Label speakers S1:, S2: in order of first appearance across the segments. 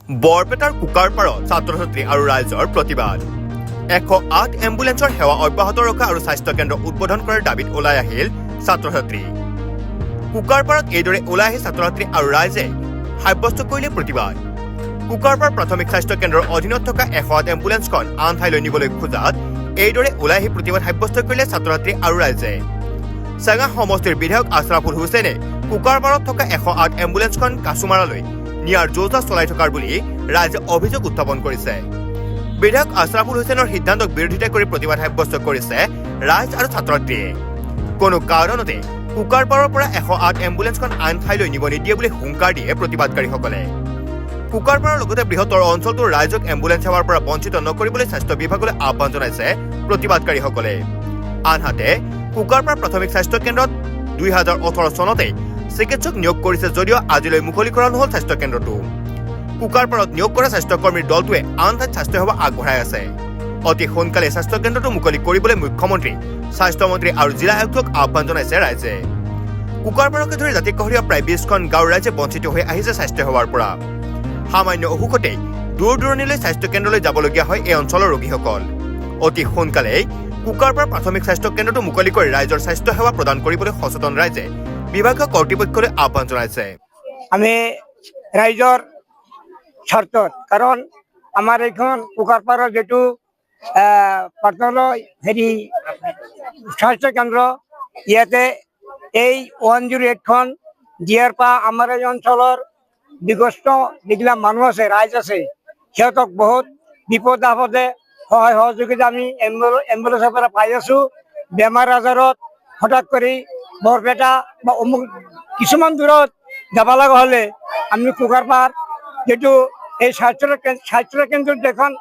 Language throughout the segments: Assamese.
S1: বৰপেটাৰ কুকাৰপাৰত ছাত্ৰ ছাত্ৰী আৰু ৰাইজৰ প্ৰতিবাদ 108 এম্বুলেন্সৰ সেৱা অব্যাহত ৰখা আৰু স্বাস্থ্য কেন্দ্ৰ উদ্বোধন কৰাৰ দাবীত ওলাই আহিল ছাত্ৰ ছাত্ৰী কুকাৰপাৰত এইদৰে ওলাই আহি ছাত্ৰ ছাত্ৰী আৰু ৰাইজে সাব্যস্ত কৰিলে প্ৰতিবাদ কুকাৰপাৰ প্ৰাথমিক স্বাস্থ্য কেন্দ্ৰৰ অধীনত থকা 108 এম্বুলেন্সখন আন ঠাইলৈ নিবলৈ খোজাত এইদৰে ওলাই আহি প্ৰতিবাদ সাব্যস্ত কৰিলে ছাত্ৰ ছাত্ৰী আৰু ৰাইজে চেঙা সমষ্টিৰ বিধায়ক আছৰাফুল হুছেইনে কুকাৰপাৰত থকা 108 এম্বুলেন্সখন কাছুমাৰালৈ নিয়াৰ যোজনা চলাই থকাৰ বুলি ৰাইজে অভিযোগ উত্থাপন কৰিছে বিধায়ক আছৰাফুল হুছেইনৰ সিদ্ধান্তক বিৰোধিতা কৰি প্ৰতিবাদ সাব্যস্ত কৰিছে ৰাইজ আৰু ছাত্ৰ ছাত্ৰীয়ে কোনো কাৰণতে কুকাৰপাৰৰ পৰা 108 এম্বুলেন্সখন আন ঠাইলৈ নিব নিদিয়ে বুলি হুংকাৰ দিয়ে প্ৰতিবাদকাৰীসকলে কুকাৰপাৰৰ লগতে বৃহত্তৰ অঞ্চলটোৰ ৰাইজক এম্বুলেন্স সেৱাৰ পৰা বঞ্চিত নকৰিবলৈ স্বাস্থ্য বিভাগলৈ আহ্বান জনাইছে প্ৰতিবাদকাৰীসকলে আনহাতে কুকাৰপাৰ প্ৰাথমিক স্বাস্থ্য কেন্দ্ৰত 2018 চনতে চিকিৎসক নিয়োগ কৰিছে যদিও আজিলৈ মুকলি কৰা নহল স্বাস্থ্য কেন্দ্ৰটো কুকাৰপাৰত নিয়োগ কৰা স্বাস্থ্যকৰ্মীৰ দলটোৱে আন ঠাইত স্বাস্থ্য সেৱা আগবঢ়াই আছে অতি সোনকালে স্বাস্থ্য কেন্দ্ৰটো মুকলি কৰিবলৈ মুখ্যমন্ত্ৰী স্বাস্থ্যমন্ত্ৰী আৰু জিলা আয়ুক্তক আহ্বান জনাইছে ৰাইজে কুকাৰপাৰকে ধৰি জাতিকহৰীয়া প্ৰায় 20খন গাঁৱৰ ৰাইজে বঞ্চিত হৈ আহিছে স্বাস্থ্য সেৱাৰ পৰা সামান্য অসুখতে দূৰ দূৰণিলৈ স্বাস্থ্য কেন্দ্ৰলৈ যাবলগীয়া হয় এই অঞ্চলৰ ৰোগীসকল অতি সোনকালেই কুকাৰপাৰ প্ৰাথমিক স্বাস্থ্য কেন্দ্ৰটো মুকলি কৰি ৰাইজৰ স্বাস্থ্য সেৱা প্ৰদান কৰিবলৈ সচেতন ৰাইজে বিভাগীয় কৰ্তৃপক্ষলৈ আহ্বান জনাইছে
S2: আমি ৰাইজৰ স্বাৰ্থত কাৰণ আমাৰ এইখন কুকাৰপাৰৰ যেটো স্বাস্থ্য কেন্দ্ৰ ইয়াতে এই 108খন দিয়াৰ পৰা আমাৰ এই অঞ্চলৰ বিগ্ৰস্ত যিগিলা মানুহ আছে ৰাইজ আছে সিহঁতক বহুত বিপদ আপদে সহায় সহযোগিতা আমি এম্বুলেন্সৰ পৰা পাই আছো বেমাৰ আজাৰত হঠাৎ কৰি বৰপেটা বা অমুক কিছুমান দূৰত যাব লগা হলে আমি কুকাৰপাৰ যেটো এই স্বাস্থ্য কেন্দ্ৰত এখন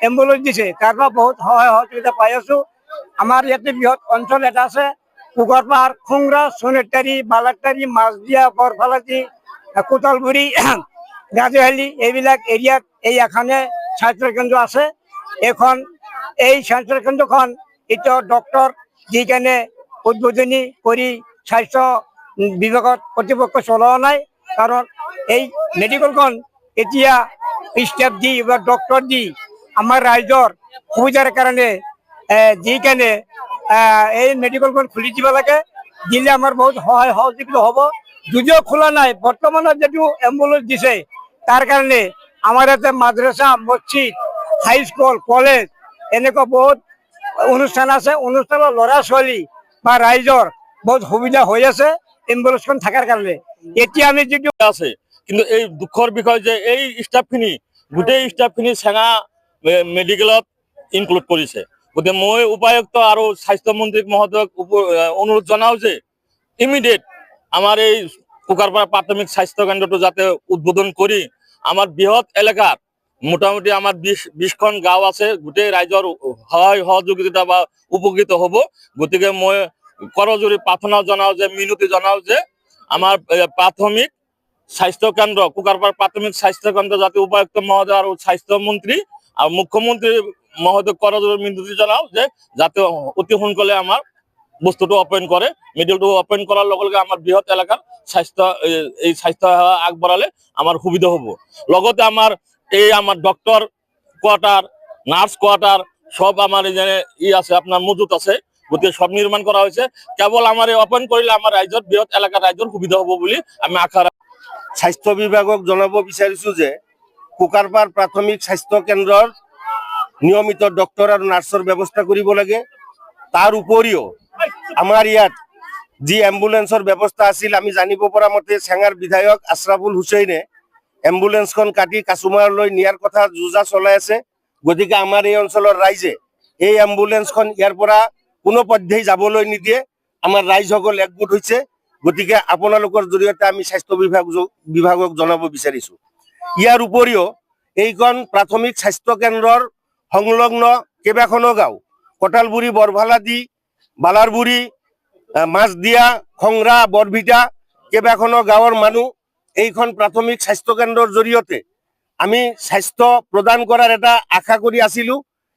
S2: এম্বুলেন্স দিছে তাৰ পৰা বহুত সহায় সহযোগিতা পাই আছো আমাৰ ইয়াতে বৃহৎ অঞ্চল এটা আছে কুকাৰপাৰ খুংৰা সোণেটাৰী বালাটাৰী মাছদিয়া বৰফালাটি কোটালগুৰি গাজুহালি এইবিলাক এৰিয়াত এই এখনে স্বাস্থ্য কেন্দ্ৰ আছে এখন এই স্বাস্থ্য কেন্দ্ৰখন এতিয়া ডক্টৰ যিকাৰণে উদ্বোধনী কৰি স্বাস্থ্য বিভাগত কৰ্তৃপক্ষ চলোৱা নাই কাৰণ এই মেডিকেলখন এতিয়া ষ্টাফ দি বা ডক্টৰ দি আমাৰ ৰাইজৰ সুবিধাৰ কাৰণে যিকাৰণে এই মেডিকেলখন খুলি দিব লাগে দিলে আমাৰ বহুত সহায় সহযোগিতা হ'ব যদিও খোলা নাই বৰ্তমানত যেটো এম্বুলেন্স দিছে তাৰ কাৰণে আমাৰ ইয়াতে মাদ্ৰাছা মছজিদ হাইস্কুল কলেজ এনেকুৱা বহুত অনুষ্ঠান আছে অনুষ্ঠানৰ ল'ৰা ছোৱালী বা ৰাইজৰ বহুত সুবিধা হৈ আছে এম্বুলেন্সখন থাকাৰ কাৰণে এতিয়া আমি যেটো
S3: আছে কিন্তু এই দুখৰ বিষয় যে এই ষ্টাফখিনি গোটেই ষ্টাফখিনি চেঙা মেডিকেলত ইনক্লুড কৰিছে গতিকে মই উপায়ুক্ত আৰু স্বাস্থ্যমন্ত্ৰী মহোদয়ক অনুৰোধ জনাও যে ইমিডিয়েট আমাৰ এই কুকাৰপাৰা প্ৰাথমিক স্বাস্থ্য কেন্দ্ৰটো যাতে উদ্বোধন কৰি আমাৰ বৃহৎ এলেকাত মোটামুটি আমাৰ 20খন গাঁও আছে গোটেই ৰাইজৰ সহায় সহযোগিতা বা উপকৃত হ'ব গতিকে মই কৰজোৰি প্ৰাৰ্থনা জনাও যে মিনতি জনাও যে আমাৰ প্ৰাথমিক স্বাস্থ্য কেন্দ্ৰ কুকাৰপাৰ প্ৰাথমিক স্বাস্থ্য কেন্দ্ৰ যাতে উপায়ুক্ত মহোদয় আৰু স্বাস্থ্যমন্ত্ৰী আৰু মুখ্যমন্ত্ৰী মহোদয় কৰজোৰি মিনতি জনাও যে যাতে অতি সোনকালে আমাৰ বস্তুটো অপেন কৰে মেডিকেলটো অপেন কৰাৰ লগে লগে আমাৰ বৃহৎ এলেকাত স্বাস্থ্য সেৱা আগবঢ়ালে আমাৰ সুবিধা হ'ব লগতে আমাৰ ডক্টৰ কোৱাৰ্টাৰ নাৰ্ছ কোৱাৰ্টাৰ সব আমাৰ যেনে আছে আপোনাৰ মজুত আছে গতিকে সব নিৰ্মাণ কৰা হৈছে কেৱল আমাৰ অপেন কৰিলে আমাৰ ৰাইজৰ বৃহৎ এলেকাত ৰাইজৰ সুবিধা হ'ব বুলি আমি আশা
S4: স্বাস্থ্য বিভাগক জনাব বিচাৰিছো যে কুকাৰপাৰ প্ৰাথমিক স্বাস্থ্য কেন্দ্ৰৰ নিয়মিত ডক্টৰ আৰু নাৰ্ছৰ ব্যৱস্থা কৰিব লাগে তাৰ উপৰিও আমাৰ ইয়াত যি এম্বুলেন্সৰ ব্যৱস্থা আছিল আমি জানিব পৰা মতে চেঙাৰ বিধায়ক আছৰাফুল হুছেইনে এম্বুলেন্সখন কাটি কাছুমাৰলৈ নিয়াৰ কথা যোজনা চলাই আছে গতিকে আমাৰ এই অঞ্চলৰ ৰাইজে এই এম্বুলেন্সখন ইয়াৰ পৰা কোনো পধ্যেই যাবলৈ নিদিয়ে আমাৰ ৰাইজসকল একগোট হৈছে গতিকে আপোনালোকৰ জৰিয়তে আমি স্বাস্থ্য বিভাগক জনাব বিচাৰিছো ইয়াৰ উপৰিও এইখন প্ৰাথমিক স্বাস্থ্য কেন্দ্ৰৰ সংলগ্ন কেইবাখনো গাঁও কটালগুৰি বৰফালাটি বালাৰবুৰি মাছদিয়া খংৰা বৰভিটা কেইবাখনো গাঁৱৰ মানুহ এইখন প্ৰাথমিক স্বাস্থ্য কেন্দ্ৰৰ জৰিয়তে আমি স্বাস্থ্য প্ৰদান কৰাৰ এটা আশা কৰি আছিলো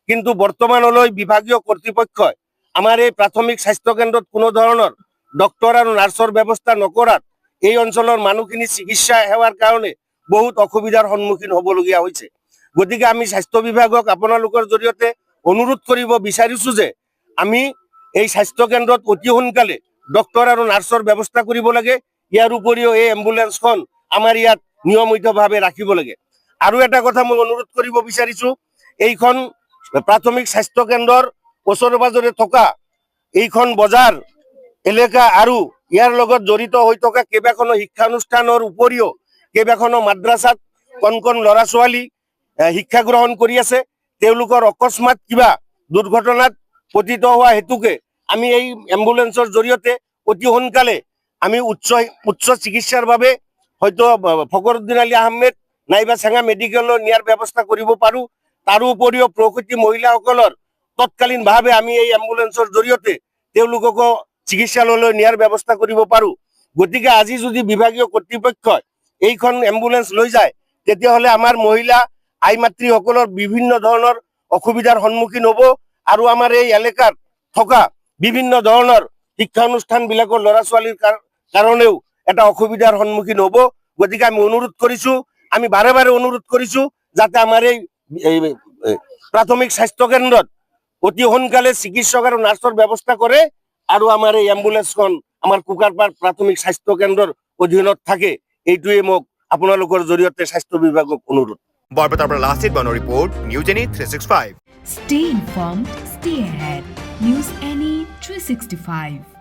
S4: কিন্তু বৰ্তমানলৈ বিভাগীয় কৰ্তৃপক্ষই আমাৰ এই প্ৰাথমিক স্বাস্থ্য কেন্দ্ৰত কোনো ধৰণৰ ডক্টৰ আৰু নাৰ্ছৰ ব্যৱস্থা নকৰাত এই অঞ্চলৰ মানুহখিনি চিকিৎসা সেৱাৰ কাৰণে বহুত অসুবিধাৰ সন্মুখীন হ'বলগীয়া হৈছে। গতিকে আমি স্বাস্থ্য বিভাগক আপোনালোকৰ জৰিয়তে অনুৰোধ কৰিব বিচাৰিছো যে আমি এই স্বাস্থ্য কেন্দ্ৰত অতি সোনকালে ডক্টৰ আৰু নাৰ্ছৰ ব্যৱস্থা কৰিব লাগে। ইয়াৰ উপৰিও এই এম্বুলেন্সখন আমাৰ ইয়াত নিয়মিতভাৱে ৰাখিব লাগে। আৰু এটা কথা মই অনুৰোধ কৰিব বিচাৰিছো, এইখন প্ৰাথমিক স্বাস্থ্য কেন্দ্ৰৰ ওচৰে পাজৰে থকা এইখন বজাৰ এলেকা আৰু ইয়াৰ লগত জড়িত হৈ থকা কেইবাখনো শিক্ষানুষ্ঠানৰ উপৰিও কেইবাখনো মাদ্ৰাছাত কণ কণ ল'ৰা ছোৱালী শিক্ষা গ্ৰহণ কৰি আছে। তেওঁলোকৰ অকস্মাত কিবা দুৰ্ঘটনাত পতিত হোৱা হেতুকে আমি এই এম্বুলেন্সৰ জৰিয়তে অতি সোনকালে আমি উচ্চ চিকিৎসাৰ বাবে হয়তো ফখৰুদ্দিন আলী আহমেদ নাইবা চেঙা মেডিকেললৈ নিয়াৰ ব্যৱস্থা কৰিব পাৰোঁ। তাৰোপৰিও প্ৰসূতি মহিলাসকলৰ তৎকালীনভাৱে আমি এই এম্বুলেন্সৰ জৰিয়তে তেওঁলোককো চিকিৎসালয়লৈ নিয়াৰ ব্যৱস্থা কৰিব পাৰোঁ। গতিকে আজি যদি বিভাগীয় কৰ্তৃপক্ষই এইখন এম্বুলেন্স লৈ যায়, তেতিয়াহ'লে আমাৰ মহিলা আই মাতৃসকলৰ বিভিন্ন ধৰণৰ অসুবিধাৰ সন্মুখীন হ'ব আৰু আমাৰ এই এলেকাত থকা বিভিন্ন ধৰণৰ শিক্ষানুষ্ঠানবিলাকৰ ল'ৰা ছোৱালীৰ কাৰণেও এটা অসুবিধাৰ সন্মুখীন হ'ব। গতিকে আমি অনুৰোধ কৰিছোঁ, আমি বাৰে বাৰে অনুৰোধ কৰিছোঁ যাতে আমাৰ এই প্ৰাথমিক স্বাস্থ্য কেন্দ্ৰত অতি সোনকালে চিকিৎসক আৰু নাৰ্ছৰ ব্যৱস্থা কৰে আৰু আমাৰ এই এম্বুলেন্সখন আমাৰ কুকাৰপাৰ প্ৰাথমিক স্বাস্থ্য কেন্দ্ৰৰ অধীনত থাকে। এইটোৱে মোক আপোনালোকৰ জৰিয়তে স্বাস্থ্য বিভাগক অনুৰোধ।
S1: বৰপেটাৰ পৰা লাচিত বানৰ report, news any 365।
S5: Stay informed, stay ahead. News Any 365.